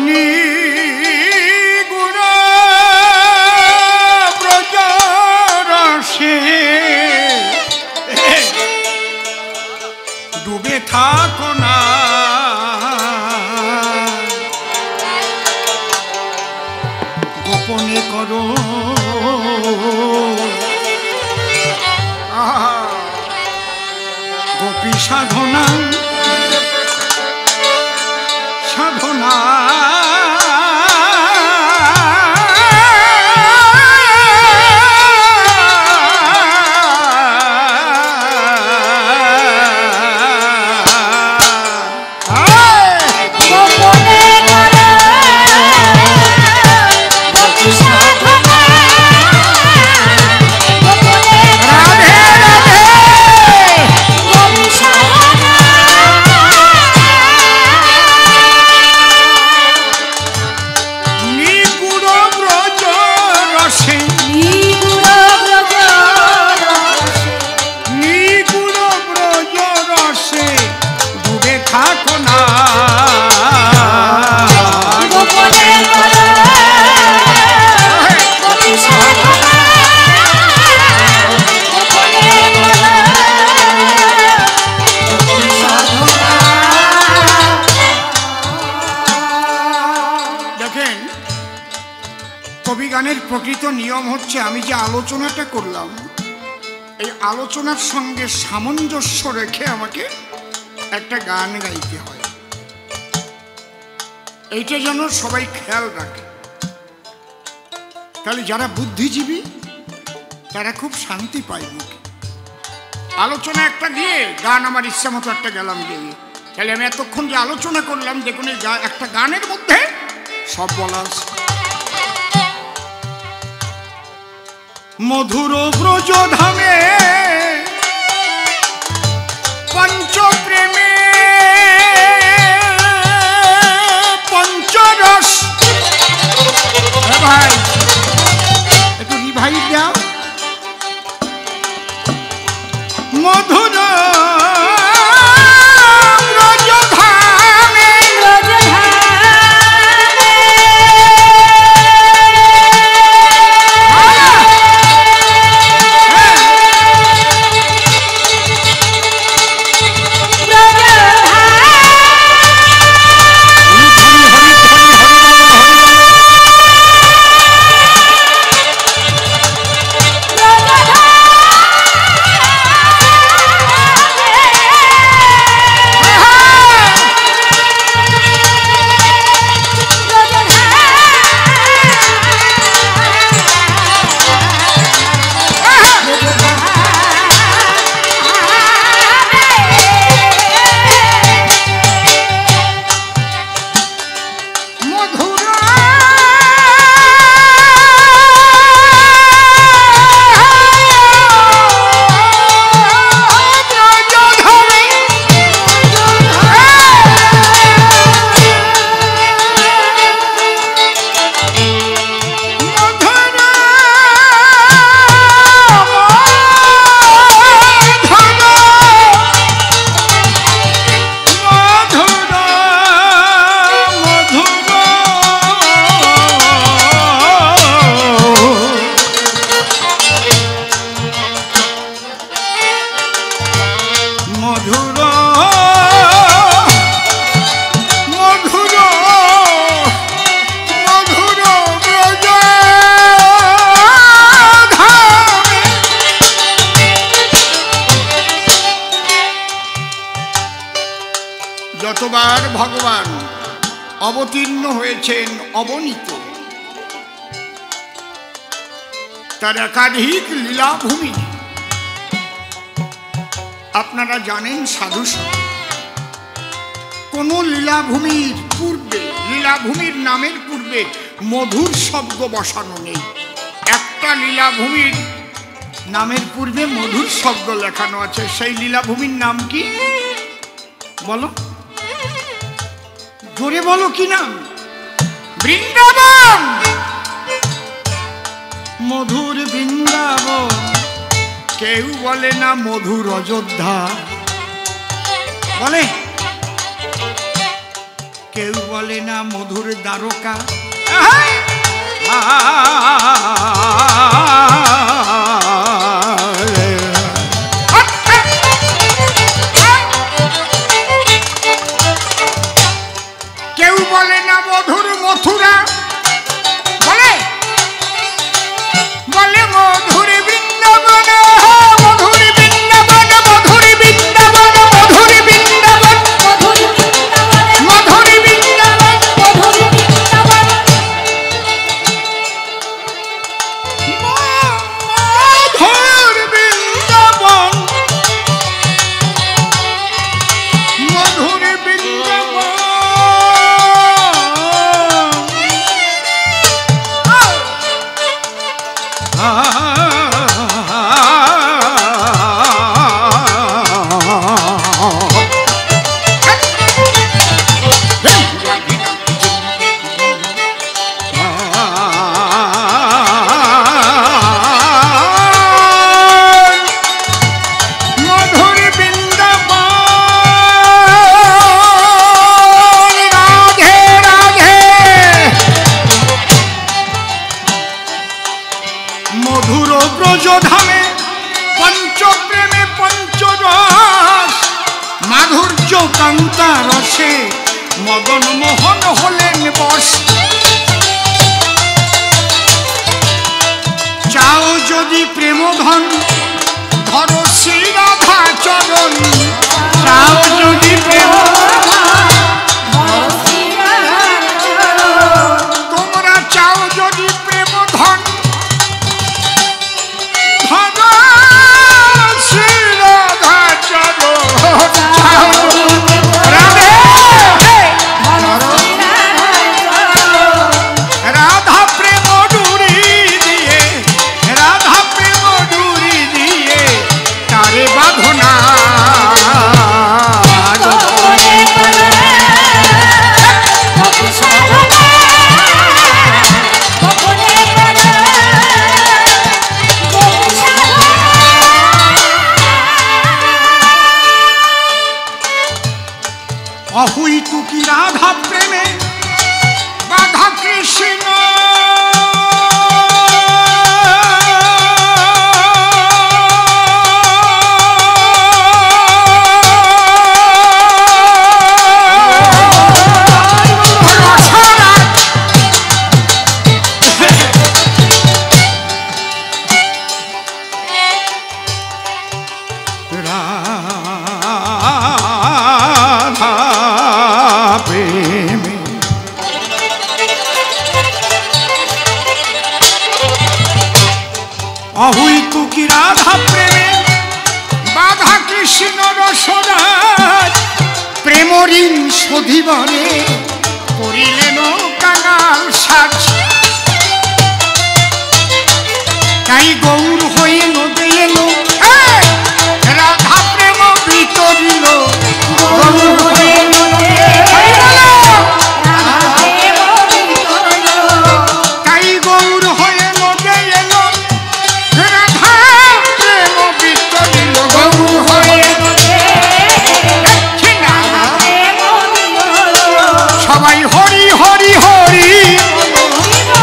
নিগুণ ব্রজ রসে ডুবে থাকো না, গোপনে করো গোপী সাধনা সাধনা। কবিগানের প্রকৃত নিয়ম হচ্ছে, আমি যে আলোচনাটা করলাম এই আলোচনার সঙ্গে সামঞ্জস্য রেখে আমাকে একটা গান গাইতে হয়। এইটা যেন সবাই খেয়াল রাখে, তাহলে যারা বুদ্ধিজীবী তারা খুব শান্তি পায় মুখে। আলোচনা একটা দিয়ে গান আমার ইচ্ছা মতো একটা গেলাম দিয়ে, তাহলে আমি এতক্ষণ যে আলোচনা করলাম দেখুন একটা গানের মধ্যে সব বলা আছে। মধুর ব্রজ ধামে পঞ্চপ্রেমে পঞ্চরস। ভাই একটু রিভাইভ দাও। মধুর যতবার ভগবান অবতীর্ণ হয়েছেন অবনীত, তার একাধিক লীলাভূমি আপনারা জানেন। সাধু কোন লীলাভূমির পূর্বে, লীলাভূমির নামের পূর্বে মধুর শব্দ বসানো নেই। একটা লীলাভূমির নামের পূর্বে মধুর শব্দ লেখানো আছে। সেই লীলাভূমির নাম কি বলো, জোরে বলো কি নাম? বৃন্দাবন। মধুর বৃন্দাবন। কেউ বলে না মধুর অযোধ্যা, বলে কেউ বলে না মধুর দ্বারকা, কেউ বলে না মধুর মথুরা, বলে বলে মধুর বৃন্দাবন, মধুর বৃন্দাবন, মধুর বৃন্দাবন, মধুর বৃন্দাবন, মধুর বৃন্দাবন, মধুর বৃন্দাবন, মধুর বৃন্দাবন, মধুর বৃন্দাবন, মধুর বৃন্দাবন। মধুর ব্রজধামে পঞ্চপ্রেমে পঞ্চরস, মাধুর্য কান্তা রসে মদন মোহন হলেন বশ। চাও যদি প্রেমধন ধরো শ্রী রাধা চরণ, চাও যদি প্রেম, তোমরা চাও যদি প্রেমধন রাধা প্রেম ডুরি দিয়ে, রাধা প্রেম ডুরি দিয়ে তারে বাঁধনা অহুই তুকি রাধা প্রেমে বাধা কৃষ্ণ, অহুই তুকি রাধা প্রেমে বাধা কৃষ্ণ রসরাজ, প্রেম ঋণ শোধিবনে করিলেন কাঙাল সাজ। তাই গৌর হয়ে নদে এলো, রাধা প্রেম বিতরিল, গৌর হয়ে তাই গৌর হয়ে নদে এলো, রাধা প্রেম বিতরিল, গৌর হয়ে সবাই হরি হরি হরি,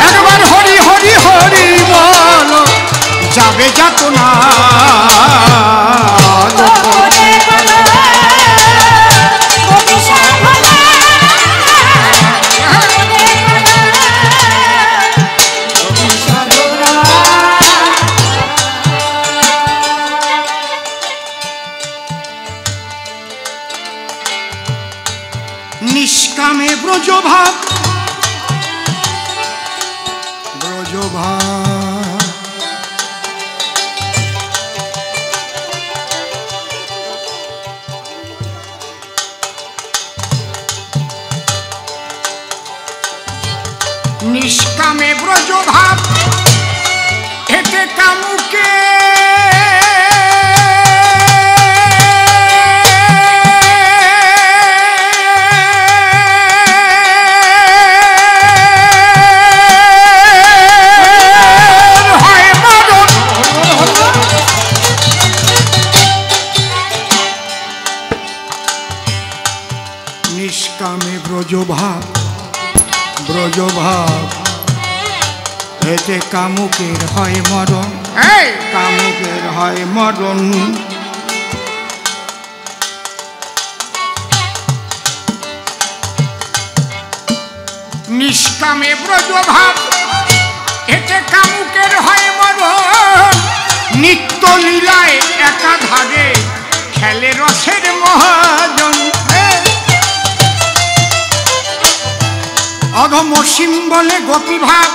একবার হরি হরি হরি বল, যাবে যাত না নিষ্কামে ব্রজভাব, ব্রজভাব নিষ্কামে ব্রজভাব, এতে কামুকে নিষ্কামে ব্রজভাব, ব্রজভাব এতে কামুকের হয় মরণ, কামুকের হয় মরণ। নিষ্কামে ব্রজভাব এতে কামুকের হয় মরণ। নিত্য লীলায় একাধারে খেলে রসের মহাজন। অধম সিম্বলে গোপীভাব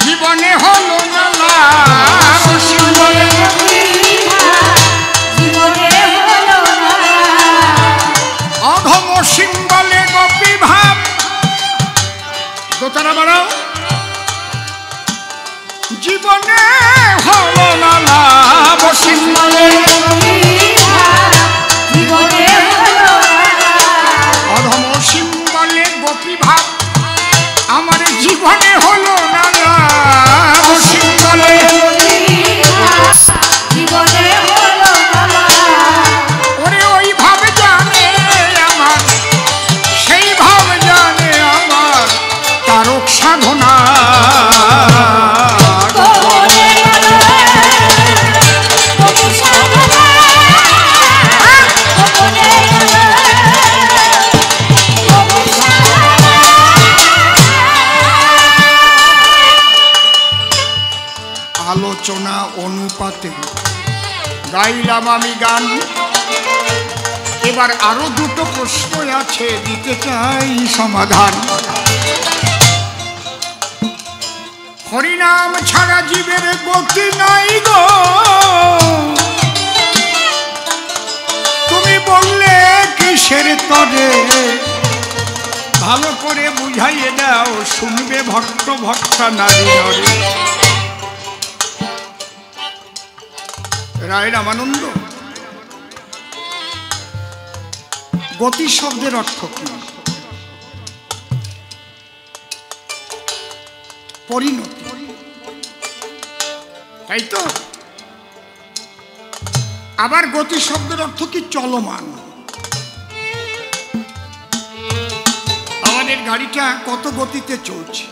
জীবনে হলো না লাভ। সিম্বলে অধম সিম্বলে গোপীভাব দোতারা বাড়াও জীবনে হলো না লাভ। সিম্বলে অধম সিম্বলে গোপীভাব আমার জীবনে হলো না লাভ। সিম্বলে ওরে ওই ভাব জানে আমার, সেই ভাব জানে আমার তারক সাধনা। আলোচনা অনুপাতে গাইলাম আমি গান। এবার আরো দুটো প্রশ্ন আছে, দিতে চাই সমাধান। হরিনাম ছাড়া জীবের গতি নাই গো, তুমি বললে কিসের তরে? ভালো করে বুঝাইয়ে দাও, শুনবে ভক্ত ভক্তা নারী নরে। রায় রামানন্দ, গতি শব্দের অর্থ কি? পরিণতি, তাই তো? আবার গতি শব্দের অর্থ কি? চলমান। আমাদের গাড়িটা কত গতিতে চলছে?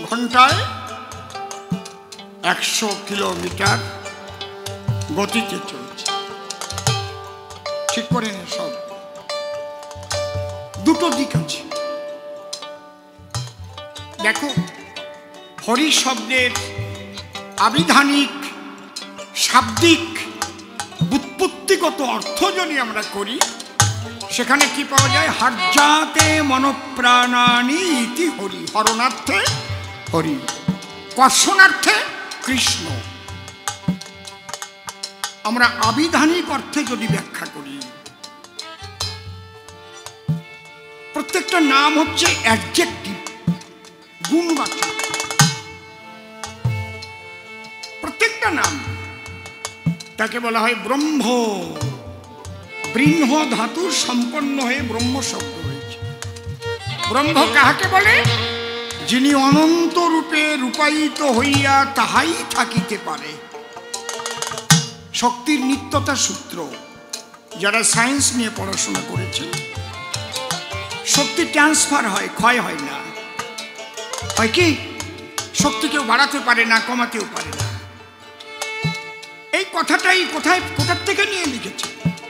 ঘন্টায় 100 কিলোমিটার গতিতে চলছে। ঠিক করে নে সব। দুটো দিক আছে। দেখো, হরি শব্দের আবিধানিক শাব্দিক ব্যুৎপত্তিগত অর্থ যদি আমরা করি, সেখানে কি পাওয়া যায়? হার্যাতে মনপ্রাণানি ইতি হরি। হরণার্থে হরি, কর্ষণার্থে কৃষ্ণ। আমরা আবিধানিক অর্থে যদি ব্যাখ্যা করি, প্রত্যেকটা নাম হচ্ছে অ্যাডজেক্টিভ, গুণবাচক। প্রত্যেকটা নাম, তাকে বলা হয় ব্রহ্ম। বৃহ ধাতুর সম্পন্ন হয়ে ব্রহ্ম শব্দ হয়েছে। ব্রহ্ম কাহাকে বলে? যিনি অনন্ত রূপে রূপায়িত হইয়া তাহাই থাকিতে পারে। শক্তির নিত্যতা সূত্র যারা সায়েন্স নিয়ে পড়াশোনা করেছেন, শক্তি ট্রান্সফার হয়, ক্ষয় হয় না। হয় কি? শক্তি কেউ বাড়াতে পারে না, কমাতেও পারে না। এই কথাটাই কোথার থেকে নিয়ে লিখেছে?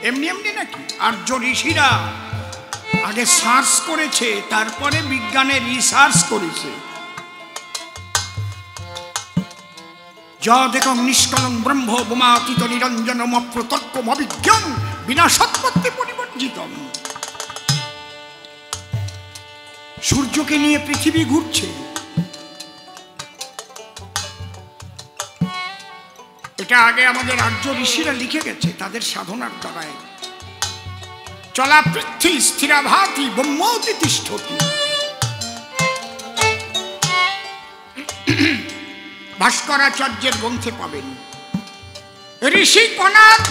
এমনি এমনি নাকি? আর্য ঋষিরা আগে সার্চ করেছে, তারপরে বিজ্ঞানে রিসার্চ করেছে। যদেকং নিষ্কলং ব্রহ্ম বোমাতীত নিরঞ্জনম অপ্রতর্কম অবিজ্ঞং বিনাশোৎপত্তি পরিবর্জিতম। সূর্যকে নিয়ে পৃথিবী ঘুরছে। এটা আগে আমাদের আর্য ঋষিরা লিখে গেছে তাদের সাধনার দ্বারায়। চলা পৃথ্বী স্থিরাভাতি ব্রহ্মোতি তিষ্ঠতি। ভাস্করাচার্যের গ্রন্থে পাবেন। ঋষি কণাদ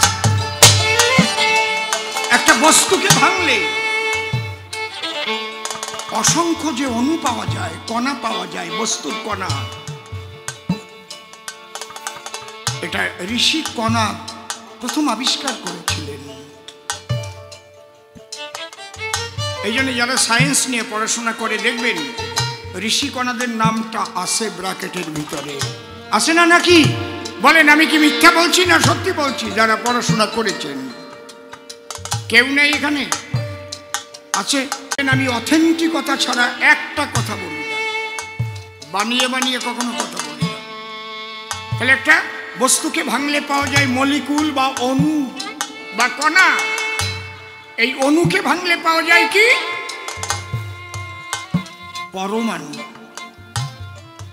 একটা বস্তুকে ভাঙলে অসংখ্য যে অণু পাওয়া যায়, কণা পাওয়া যায়, বস্তুর কণা। এটা ঋষি কণাদ প্রথম আবিষ্কার করেছিলেন। এই জন্য যারা সায়েন্স নিয়ে পড়াশোনা করে দেখবেন ঋষিকণাদের নামটা আছে ব্র্যাকেটের ভিতরে, আছে না নাকি বলেন? আমি কি মিথ্যা বলছি না সত্যি বলছি? যারা পড়াশোনা করেছেন কেউ নেই এখানে? আছে। আমি অথেন্টিকতা ছাড়া একটা কথা বলি না, বানিয়ে বানিয়ে কখনো কথা বলি না। তাহলে একটা বস্তুকে ভাঙলে পাওয়া যায় মলিকুল বা অণু বা কণা, এই অণুকে ভাঙলে পাওয়া যায় কি? পরমাণু।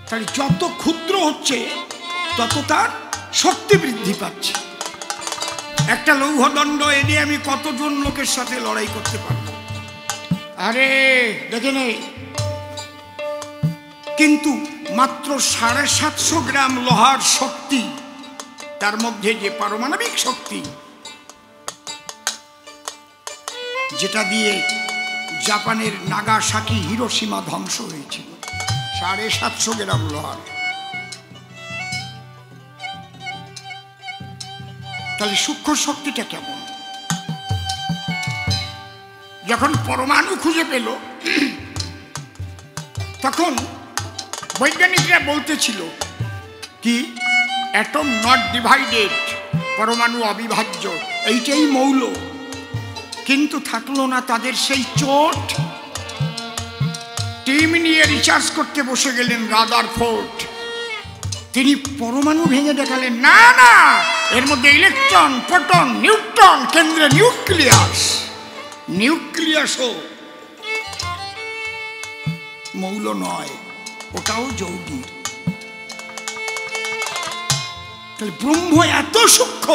তাহলে যত ক্ষুদ্র হচ্ছে তত তার শক্তি বৃদ্ধি পাচ্ছে। একটা লৌহদণ্ড এনে আমি কতজন লোকের সাথে লড়াই করতে পারব? আরে দেখে নেই। কিন্তু মাত্র 750 গ্রাম লোহার শক্তি, তার মধ্যে যে পারমাণবিক শক্তি, যেটা দিয়ে জাপানের নাগাসাকি হিরোশিমা ধ্বংস হয়েছিল, 750 গ্রাম লোহার। তাহলে সূক্ষ্ম শক্তিটা কেমন? যখন পরমাণু খুঁজে পেল তখন বৈজ্ঞানিকরা বলতেছিল কি, অ্যাটম নট ডিভাইডেড, পরমাণু অবিভাজ্য, এইটাই মৌল। কিন্তু থাকলো না তাদের সেই চোট। টিম নিয়ে রিসার্চ করতে বসে গেলেন রাদারফোর্ড। তিনি পরমাণু ভেঙে দেখালেন, না না, এর মধ্যে ইলেকট্রন, প্রোটন, নিউট্রন, কেন্দ্রে নিউক্লিয়াস। নিউক্লিয়াসও মৌল নয়, ওটাও যৌগিক। তাহলে ব্রহ্ম এত সূক্ষ্ম,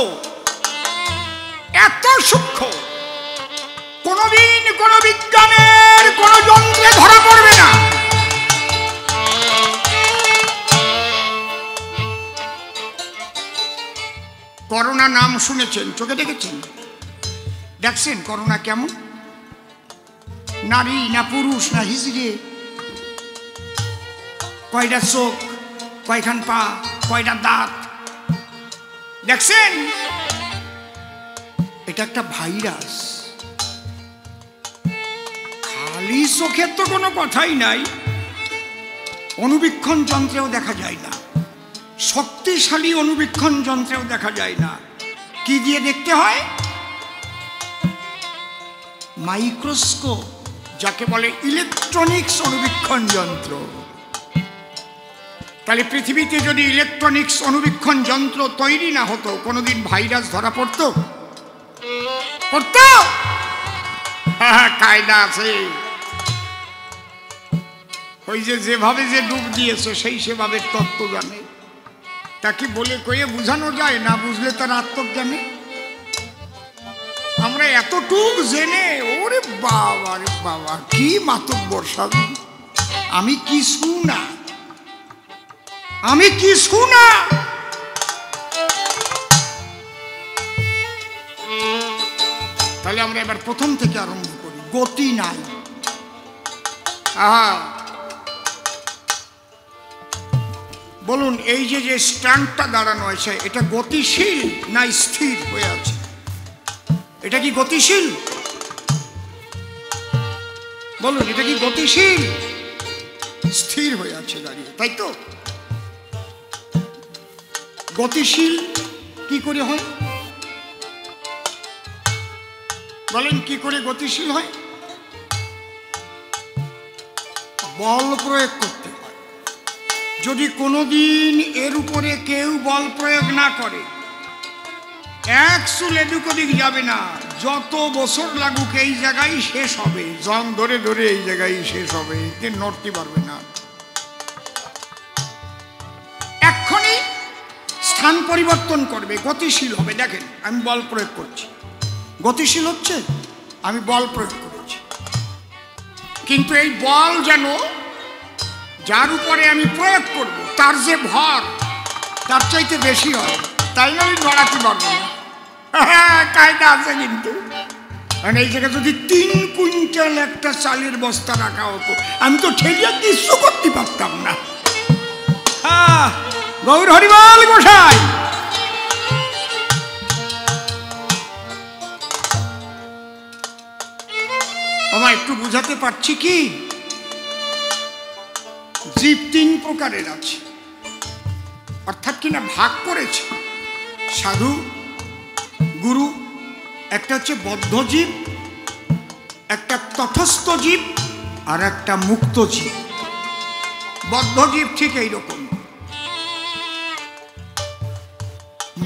এত সূক্ষ্ম, কোনদিন কোন বিজ্ঞানের কোন যন্ত্রে ধরা পড়বে না। করোনা নাম শুনেছেন, চোখে দেখেছেন? দেখছেন করোনা কেমন? নারী না পুরুষ না হিজড়ে, কয়টা চোখ, কয়খান পা, কয়টা দাঁত, দেখছেন? এটা একটা ভাইরাস। খালি চোখের তো কোনো কথাই নাই, অনুবীক্ষণ যন্ত্রেও দেখা যায় না, শক্তিশালী অনুবীক্ষণ যন্ত্রেও দেখা যায় না। কি দিয়ে দেখতে হয়? মাইক্রোস্কোপ, যাকে বলে ইলেকট্রনিক্স অনুবীক্ষণ যন্ত্র। তাহলে পৃথিবীতে যদি ইলেকট্রনিক্স অনুবীক্ষণ যন্ত্র তৈরি না হতো, কোনোদিন ভাইরাস ধরা পড়তো? পড়তো? হ্যাঁ, কায়দা আছে। ওই যেভাবে যে ডুব দিয়েছে সেই সেভাবে তত্ত্ব জানে। তা কি বলে কয়ে বোঝানো যায়? না বুঝলে তার আত্মজ্ঞানে। আমরা এতটুক জেনে, ওরে বাবা রে বাবা, কি মাতব্বর স্বামী, আমি কিছু না, আমি কিছু না। তাহলে আমরা এবার প্রথম থেকে আরম্ভ করি। গতি নাই। বলুন, এই যে স্ট্যান্ডটা দাঁড়ানো আছে, এটা গতিশীল না স্থির হয়ে আছে? এটা কি গতিশীল? বলুন, এটা কি গতিশীল? স্থির হয়ে আছে দাঁড়িয়ে, তাই তো? গতিশীল কি করে হয়? বলেন, কি করে গতিশীল হয়? বল প্রয়োগ করতে হয়। যদি কোনোদিন এর উপরে কেউ বল প্রয়োগ না করে, এক চুল এদিক ওদিক যাবে না। যত বছর লাগুক এই জায়গায় শেষ হবে, জং ধরে ধরে এই জায়গায় শেষ হবে, নড়তে পারবে না। এক্ষুনি স্থান পরিবর্তন করবে, গতিশীল হবে। দেখেন, আমি বল প্রয়োগ করছি, গতিশীল হচ্ছে, আমি বল প্রয়োগ করেছি। কিন্তু এই বল যেন যার উপরে আমি প্রয়োগ করব তার যে ভর, তার চাইতে বেশি হয়, তাই না? আমি নড়াতে পারবো না। কায়দা আছে কিন্তু। কারণ এই জায়গায় যদি 3 কুইন্টাল একটা চালের বস্তা রাখা হতো, আমি তো ঠেলিয়ে কিছু করতে পারতাম না। গৌর হরিবল গোসাই। আমার একটু বুঝাতে পারছি কি? জীব তিন প্রকারের আছে, অর্থাৎ কিনা ভাগ করেছে সাধু গুরু। একটা হচ্ছে বদ্ধ জীব, একটা তটস্থ জীব, আর একটা মুক্ত জীব। বদ্ধ জীব ঠিক এইরকম,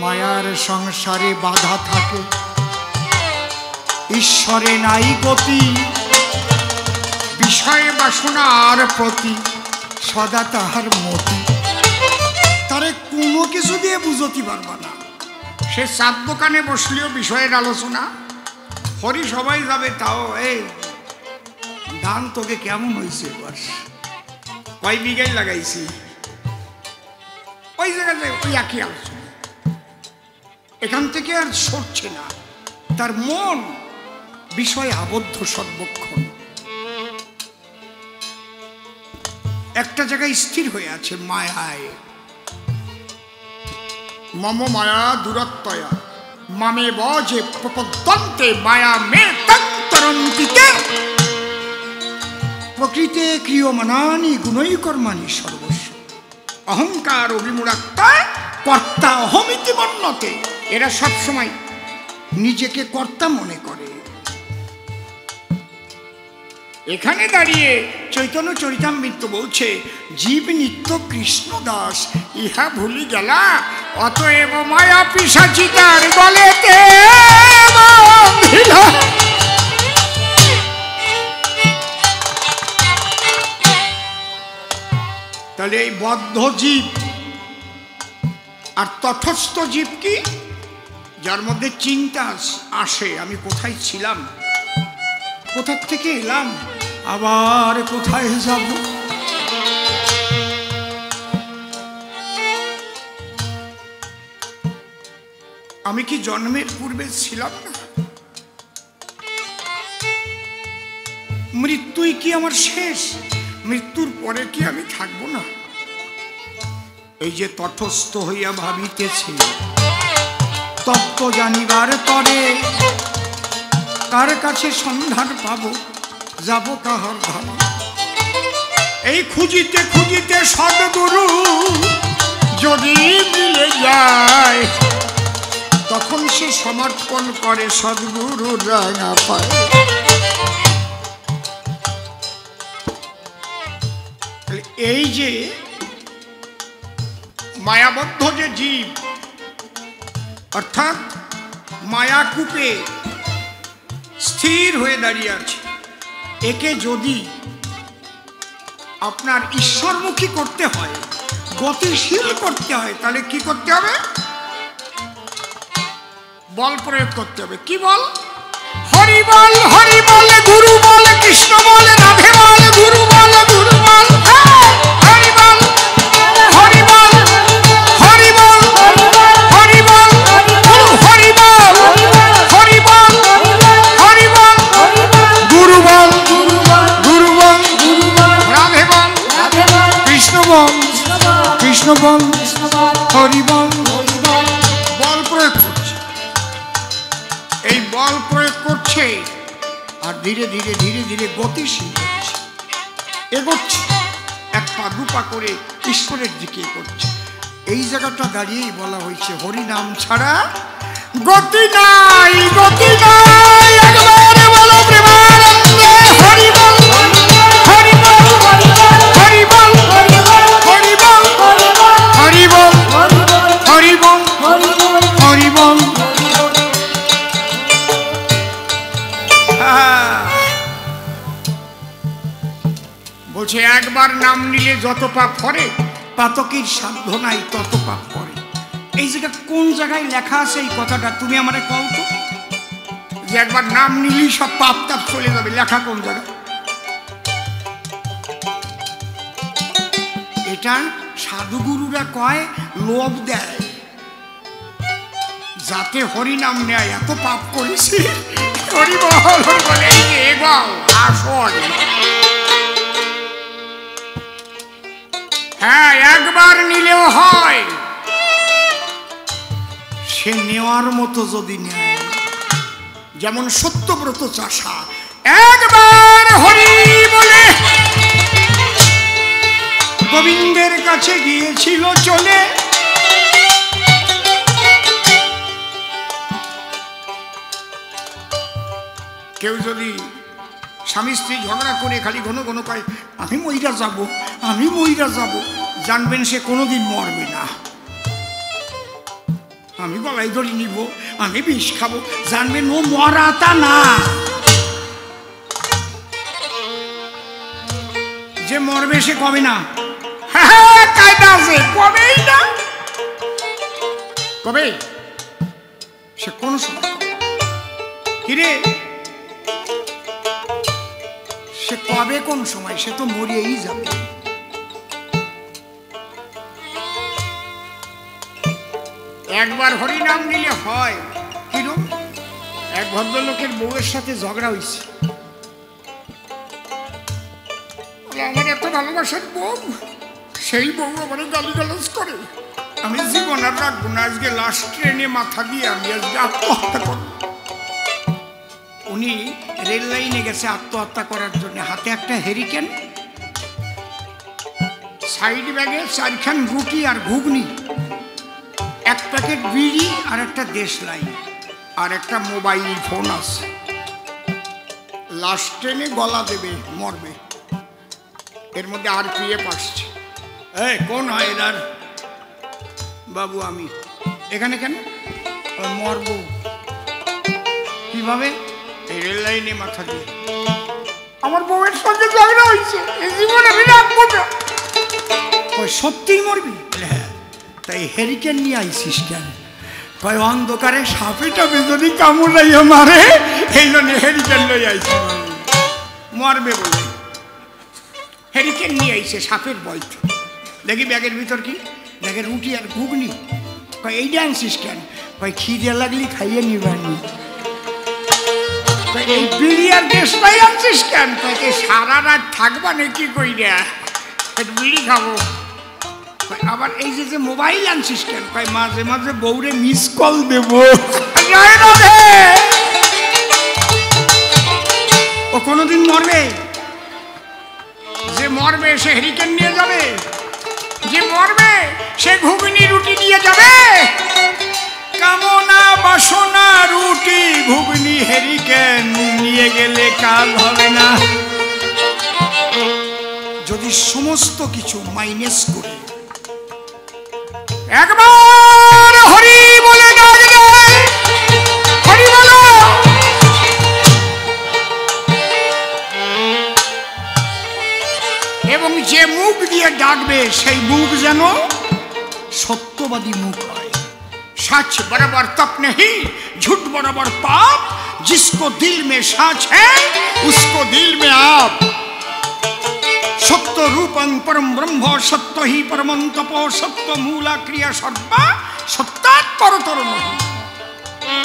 মায়ার সংসারে বাধা থাকে, ঈশ্বরে নাই গতি, বিষয় বাসনার প্রতি সদা তাহার মতি। তারে কোনো কিছু দিয়ে বুঝতে পারবা না। সে চার দোকানে বসলেও বিষয়ের আলোচনা, হরি সবাই যাবে তাও এই ধান তোকে কেমন হয়েছে, কয় বিঘাই লাগাইছি, ওই জায়গাতে ওই একই আলোচনা। এখান থেকে আর সরছে না, তার মন বিষয়ে আবদ্ধ সর্বক্ষণ, একটা জায়গায় স্থির হয়ে আছে মায়ায়। মম মায়া দূরত্বয়া মামে বজে প্রপদ্যন্তে মায়া মে তত্তরন্তিতে প্রকৃতে ক্রিয়মানানি গুণৈ কর্মাণি সর্বস্ব অহংকার অভিমূঢ়াত্মা কর্তা অহমিতি মন্যতে। এরা সবসময় নিজেকে কর্তা মনে করে। এখানে দাঁড়িয়ে চৈতন্য চরিতামৃত বলছে, জীব নিত্য কৃষ্ণ দাস ইহা ভুলি গেলা, অতএব মায়া পিশাচি তার বলেতে বাঁধিলা। তাহলে এই বদ্ধ জীব আর তটস্থ জীব কি? যার মধ্যে চিন্তা আসে, আমি কোথায় ছিলাম, কোথা থেকে এলাম, আবার কোথায় যাব। আমি কি জন্মের পূর্বে ছিলাম না? মৃত্যুই কি আমার শেষ? মৃত্যুর পরে কি আমি থাকবো না? এই যে তটস্থ হইয়া ভাবিতেছি, তত্ত্ব জানিবার তরে কার কাছে সন্ধান পাবো, যাব কাহার ধামে। এই খুঁজিতে খুঁজিতে সদ্গুরু যদি মিলে যায়, তখন সে সমর্পণ করে সদ্গুরু রাঙা পায়। এই যে মায়াবদ্ধ যে জীব, অর্থাৎ মায়াকূপে স্থির হয়ে দাঁড়িয়ে আছে, একে যদি আপনার ঈশ্বরমুখী করতে হয়, গতিশীল করতে হয়, তাহলে কি করতে হবে? বল প্রয়োগ করতে হবে। কি বল? হরি বল, হরি বল, গুরু বল, কৃষ্ণ বল, রাধে বল, গুরু বল, গুরু বল, হরি বল, হরি বল, হরি বল, হরি বল, হরি বল, হরি বল, হরি বল, গুরু বল, গুরু বল, রাধে বল, কৃষ্ণ বল, কৃষ্ণ বল, হরি বল। বল প্রয়োগ করছে, এই বল প্রয়োগ করছে, আর ধীরে ধীরে ধীরে ধীরে গতিশীল হচ্ছে, এগোচ্ছে, এক পা দু পা করে ঈশ্বরের দিকে করছে। এই জায়গাটা দাঁড়িয়েই বলা হয়েছে, হরি নাম ছাড়া গতি নাই, গতি নাই। একবারে বলো প্রেমানন্দে হরি বল, হরি বল, হরি বল, হরি বল, হরি বল, হরি বল, হরি বল। বলছে একবার নাম নিলে যত পাপ করে, পাতকের সাধ্য নাই তত পাপ করে। এই জায়গা কোন জায়গায় লেখা আছে এই কথাটা? তুমি আমারে কও তো, যে একবার নাম নিলেই সব পাপ তাপ চলে যাবে, লেখা কোন জায়গায়? এটা সাধুগুরুরা কয়, লোভ দেয়, যাতে হরি নাম নেয়। এত পাপ করেছি, হরি বল বলে এগাও আসল। হ্যাঁ, একবার নিলেও হয়, সে নেওয়ার মতো যদি নেয়। যেমন সত্যব্রত চাষা একবার হরি বলে গোবিন্দের কাছে গিয়েছিল চলে। কেউ যদি স্বামী স্ত্রী ঝগড়া করে খালি ঘন ঘন কয় আমি মইরা যাব, আমি মইরা যাব, জানবেন সে কোনোদিন মরবে না। আমি গলায় ধরে নিব, আমি বিষ খাবো, জানবেন ও মরাতা না। যে মরবে সে কবে না, হ্যাঁ কায়দা আছে, কবেই না। কবে সে কোন সময় কিরে, সে কবে কোন সময়, সে তো মরিয়েই যাবে। একবার হরিনাম নিলে হয় কিরম। এক ভদ্রলোকের বউয়ের সাথে ঝগড়া হয়েছে। আমার এত ভালোবাসার বউ, সেই বউ আমার গালিগালাজ করে। আমি জীবন আর রাখবো না, আজকে লাস্ট ট্রেনে মাথা দিয়ে আমি আজকে আত্মহত্যা করব। উনি রেল লাইনে গেছে আত্মহত্যা করার জন্য। হাতে একটা হেরিকেন, সাইড ব্যাগে 4খান রুটি আর ঘুগনি, 1 প্যাকেট বিড়ি আর একটা দেশলাই আর একটা মোবাইল ফোন আছে। লাস্ট ট্রেনে গলা দেবে, মরবে। এর মধ্যে আর পিএফ আসছে। এই কোন হয় এনার? বাবু আমি। এখানে কেন? মরব। কিভাবে? এই রেল লাইনে মাথা দিয়ে। আমার বউয়ের সঙ্গে ঝগড়া হয়েছে, এই জীবন আমি রাখবো না। সত্যিই মরবি? হ্যাঁ। তাই হেরিকেন নিয়ে আইসিস কেন? কয় অন্ধকারে সাপেটা যদি কামড়াইয়া মারে, এই জন্য হেরিকেন লই আইসি। মরবে বলে হেরিকেন নিয়ে আইসে সাপের বইতে। দেখি ব্যাগের ভিতর কি? ব্যাগের রুটি আর ঘুগনি। কয় এইটা আনছিস কেন? কয় খিদে লাগলি খাইয়ে নিবানি। এই বিড়ি আর দেশলাই আনছিস কেন? তাকে সারা রাত থাকবা নাকি কইরা? বিড়ি খাবো। আবার এই যে মোবাইল আনছিস কেন? কয় মাঝে মাঝে বউরে মিস কল দেব। ও কোনোদিন মরবে? যে মরবে সে হেরিকেন নিয়ে যাবে, যে মরবে সে ঘুগনি রুটি নিয়ে যাবে। কামনা বাসনা রুটি ঘুগনি হেরিকেন নিয়ে গেলে কাল হবে না। যদি সমস্ত কিছু মাইনাস করে একবার হরি বলে ডাকবে, হরি বলো। এবং যে মুখ দিয়ে ডাকবে সেই মুখ যেন সত্যবাদী মুখ হয়। सच बराबर तप नहीं, झूठ बराबर पाप, जिसको दिल में सच है उसको दिल में आप। सत्य रूपं परम ब्रह्म, सत्य ही परमं तपो, सत्य मूला क्रिया सर्वा, सत्यात् परतर नहीं।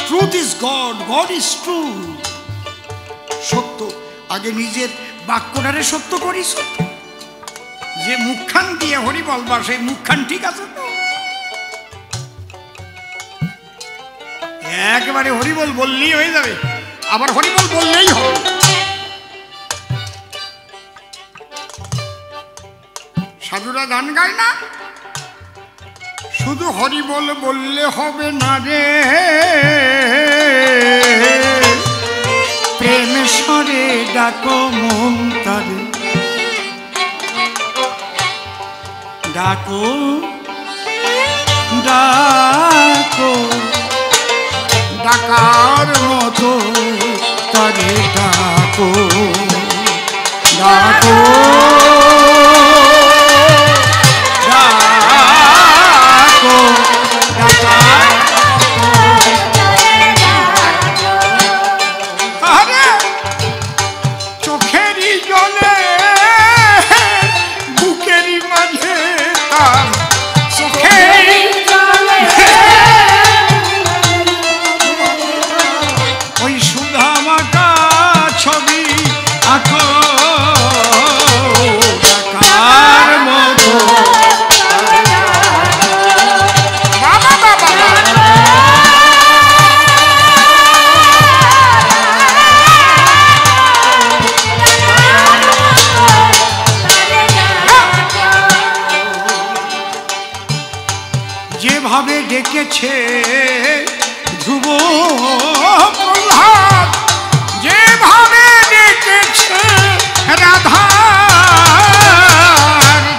Truth is God, God is true. सत्य आगे निजेर बाक्यटारे सत्य करिस। जे मुखखान दिए हरि बलबा सेई मुखखान ठीक आछे तो? একেবারে হরিবল বললেই হয়ে যাবে, আবার হরিবল বললেই হবে। সাধুরা গান গায় না, শুধু হরিবল বললে হবে না রে, প্রেম স্বরে ডাকো মন তারে, ডাকো ডাকো ডাকার মতো তারে ডাকো, ডাকো ডাকো ডাকার। আরে চোখেরই জলে বুকেরই মাঝে তার, চোখেরই জলে ছবি আঁকো যেভাবে ডেকেছে ধ্রুব প্রহ্লাদ, যেভাবে ডেকেছে রাধা,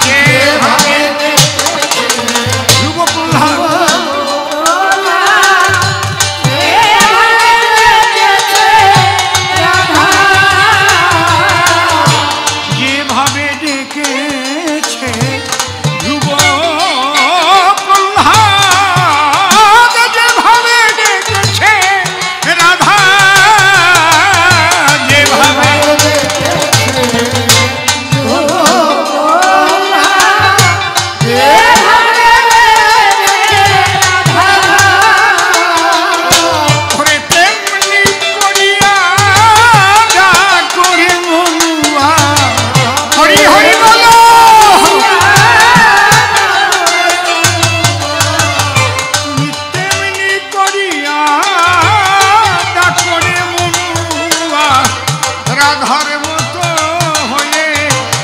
যেভাবে ধ্রুব প্রহ্লাদ যেভাবে ডেকেছে ধ্রুব প্রহ্লাদ, যেভাবে ডেকেছে রাধা, যেভাবে ওরে তেমনি করিয়া ডাক করে মনুয়া, হরি হরি বলো, তেমনি করিয়া ডাক করে মনুয়া, রাধার মতো হয়ে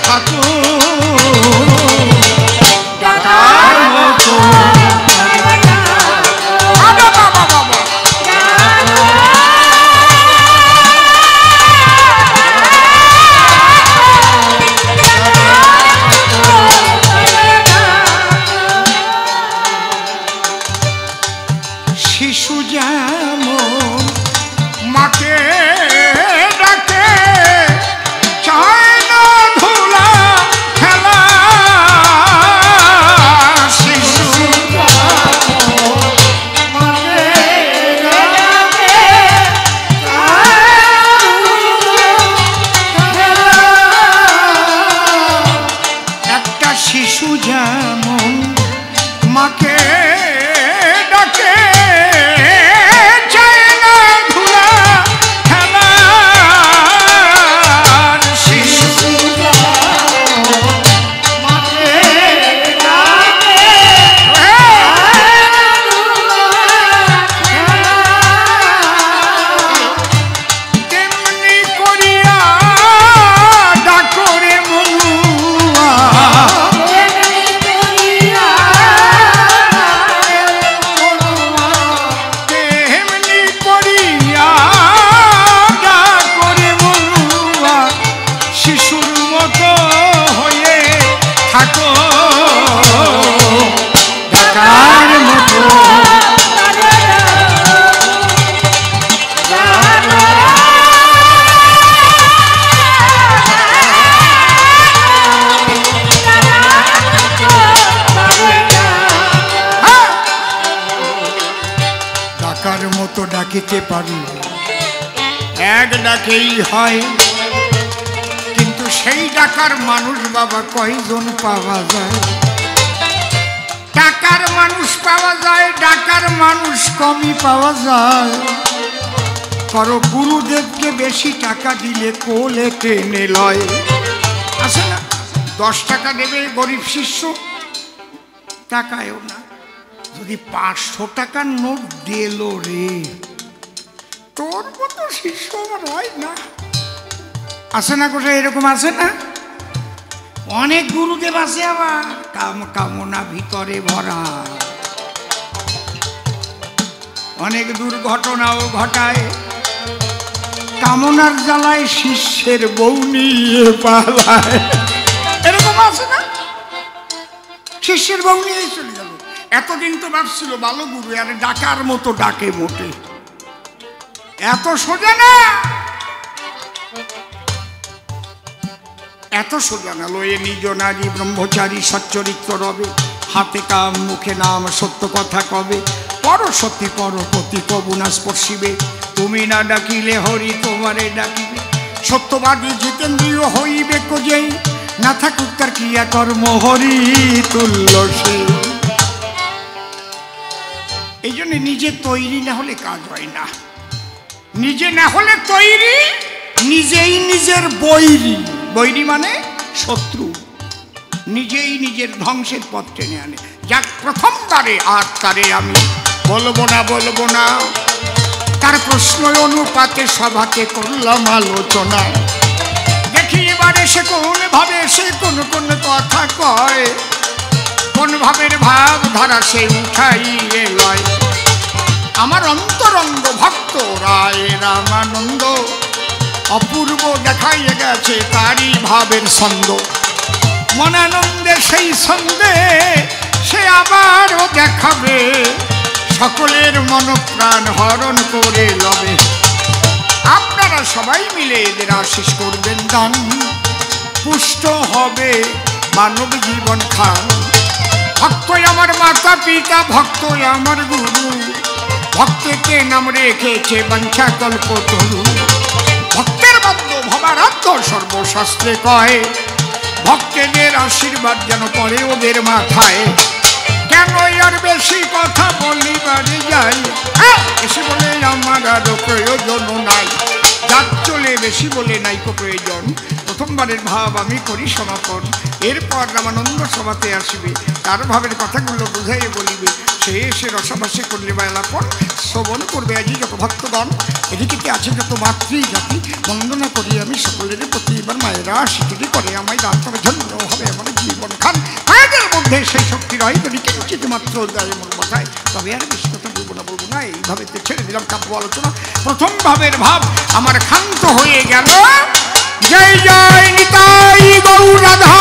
থাকো, ডাকার মতো বাবা বাবা বাবা, শিশু যেমন মাকে ডাকে চায় না ধুলা খেলা, শিশু একটা শিশু যেমন মাকে ডাকে চায় না ধুলা খেলা, শিশু তেমনি করিয়া ডাকরে মনুয়া, তেমনি করিয়া ডাকরে মনুয়া, শিশুর মতো হয়ে থাকো, ডাকার মতো ডাকার মতো ডাকিতে পারি, এক ডাকেই হয়, কিন্তু সেই ডাকার মানুষ বাবা কয়জন পাওয়া যায়? টাকার মানুষ পাওয়া যায়, ডাকার মানুষ কমই পাওয়া যায়। করো গুরুদেবকে বেশি টাকা দিলে কোলে টেনে লয়। আছে না? 10 টাকা দেবে গরিব শিষ্য, টাকায়ও না, যদি 500 টাকার নোট দিল রে, তোর মতো শিষ্য আমার হয় না। আছে না কোথায় এরকম আছে না? অনেক গুরুদেব আছে আবার কামনা ভিতরে ভরা, অনেক দুর্ঘটনাও ঘটায়, কামনার জ্বালায় শিষ্যের বউ নিয়ে পালায়। এরকম আছে না? শিষ্যের বউ নিয়ে চলে গেল। এতদিন তো ভাবছিল ভালো গুরু, আর ডাকার মতো ডাকে মোটে, এত সোজা না, এত সোজা না। লয়ে নিজ নারী ব্রহ্মচারী সচ্চরিত্র রবে, হাতে কাম মুখে নাম সত্য কথা কবে, পর সত্যি পরপতি কবু না স্পর্শিবে, তুমি না ডাকিলে হরি তোমারে ডাকিবে, সত্যবাদী জিতেন্দ্রীয় হইবে কোজেই, না থাকুক তার ক্রিয়া কর্ম হরি তুল্য সে। এই জন্য নিজে তৈরি না হলে কাজ হয় না, নিজে না হলে তৈরি, নিজেই নিজের বৈরী, বৈরী মানে শত্রু, নিজেই নিজের ধ্বংসের পথ টেনে আনে। যাক প্রথমবারে আর তারে আমি বলবো না, তার প্রশ্ন অনুপাতে সভাতে করলাম আলোচনা, দেখি এবারে সে কোন ভাবে সে কোন কোন কথা কয়, কোন ভাবের ভাব ধারা সে উঠাইয়ে লয়। আমার অন্তরঙ্গ ভক্ত রায় রামানন্দ অপূর্ব দেখাইয়ে গেছে তারই ভাবের ছন্দ। মনানন্দে সেই ছন্দে সে আবারও দেখাবে, সকলের মনপ্রাণ হরণ করে লবে। আপনারা সবাই মিলে এদের আশীষ করবেন দান, পুষ্ট হবে মানব জীবন খান। ভক্তই আমার মাতা পিতা, ভক্তই আমার গুরু, ভক্তকে নাম রেখেছে বাঞ্ছা কল্পতরু। ভক্তের বাদ্য ভবারাধ্য সর্বশাস্ত্রে কয়, ভক্তদের আশীর্বাদ যেন পড়ে ওদের মাথায়। কেন আর বেশি কথা বলিবারে যাই, বেশি বলে আমার আরো প্রয়োজন নাই। যার চলে বেশি বলে নাইকো প্রয়োজন। প্রথমবারের ভাব আমি করি সমাপন, এরপর রামানন্দ সভাতে আসিবে, তার ভাবের কথাগুলো বুঝাইয়ে বলিবে। সে এসে রসাভাসে করলে বেলাপন শ্রবণ করবে আজি যত ভক্তগণ। এদিকে আছে যত মাতৃ জাতি, বন্দনা করি আমি সকলের প্রতি। এবার মায়েরা স্বীকৃতি করে আমায় দান তবে ধন্য হবে আমার জীবন খান। মায়েদের মধ্যে সেই শক্তি রয় যদি কিঞ্চিত মাত্র দেয় মন বসায়, তবে আর বেশি কথা বলবো না। এইভাবে ছেড়ে দিলাম কাব্য আলোচনা। প্রথম ভাবের ভাব আমার ক্ষান্ত হয়ে গেল। জয় জয় নিতাই গৌর রাধা।